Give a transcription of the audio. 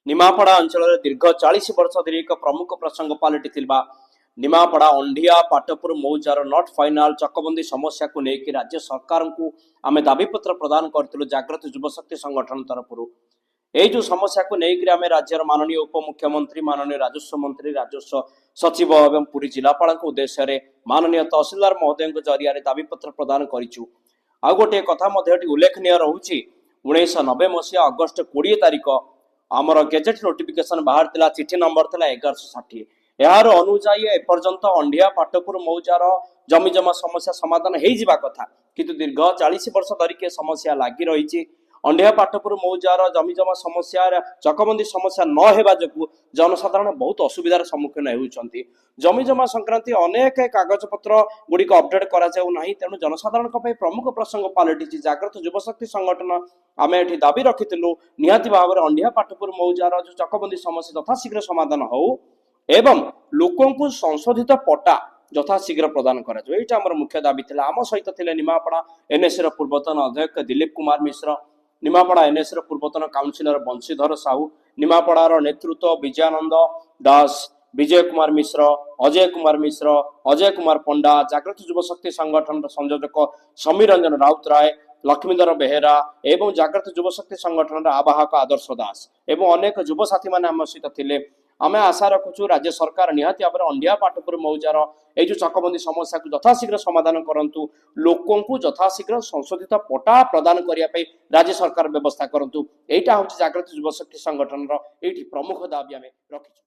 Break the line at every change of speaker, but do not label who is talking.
निमापड़ा अंचल दीर्घ 40 वर्ष धरी एक प्रमुख प्रसंग पलटि निमापड़ा अंडिया पाटपुर मौजार नट फाइनाल चकबंदी समस्या को लेकिन राज्य सरकार को आम दाबीपत्र प्रदान करूँ जागृत युवशक्ति संगठन तरफ यही जो समस्या को लेकिन आम राज्यर माननीय उपमुख्यमंत्री माननीय राजस्व मंत्री राजस्व सचिव एवं पुरी जिलापाल उद्देश्य रे माननीय तहसीलदार महोदय जरिया दाबीपत्र प्रदान करूँ। आ गोटे कथा उल्लेखनीय रोचे 1990 मसीहा अगस्ट 20 तारिख आमर गेजेट नोटिफिकेशन बाहर चिठी नंबर था 1160 यार अनुजाई एपर्यंत अंडिया पाटपुर मौजार जमी जमा समस्या समाधान हो कथा किंतु दीर्घ 40 वर्ष धरिक समस्या लगी रही अंडिया पाटपुर मौजार जमी जमा समस्या चकबंदी समस्या न होगा जो जनसाधारण बहुत असुविधार सम्मुखीन होती जमी जमा संक्रांति अनेक कागज पत्र गुड़िक अपडेट करा तेणु जनसाधारण प्रमुख प्रसंग पलटि जागृत युवशक्ति संगठन आम ये दाबी रखिलु निहाती भाव में अंडिया पाटपुर मौजार जो चकबंदी समस्या यथाशीघ्र समाधान हो एवं लोकों संशोधित पट्टा यथाशीघ्र प्रदान कर मुख्य दाबी था। आम सहित थे निमापड़ा एनएससी पूर्वतन अध्यक्ष दिलीप कुमार मिश्र निमापड़ा एनएससी पूर्वतन काउंसिलर बंशीधर साहू निमापड़ार नेतृत्व विजयानंद दास विजय कुमार मिश्र अजय कुमार पंडा जागृत युवशक्ति संगठन संयोजक समीर रंजन राउतराय लक्ष्मीधर बेहेरा एवं जागृत युवशक्ति संगठन आवाहक आदर्श दास एवं अनेक युव साथी मैंने आम सहित थे। आम आशा रखुचु राज्य सरकार निहाती भाव अंडिया पाटपुर मौजार ये जो चकबंदी समस्या को यथाशीघ्र समाधान करंतु लोकों को यथाशीघ्र संशोधित पट्टा प्रदान करने राज्य सरकार व्यवस्था करंतु। एटा हूँ जागृत युवशक्ति संगठन प्रमुख दाबी आम रखिचु।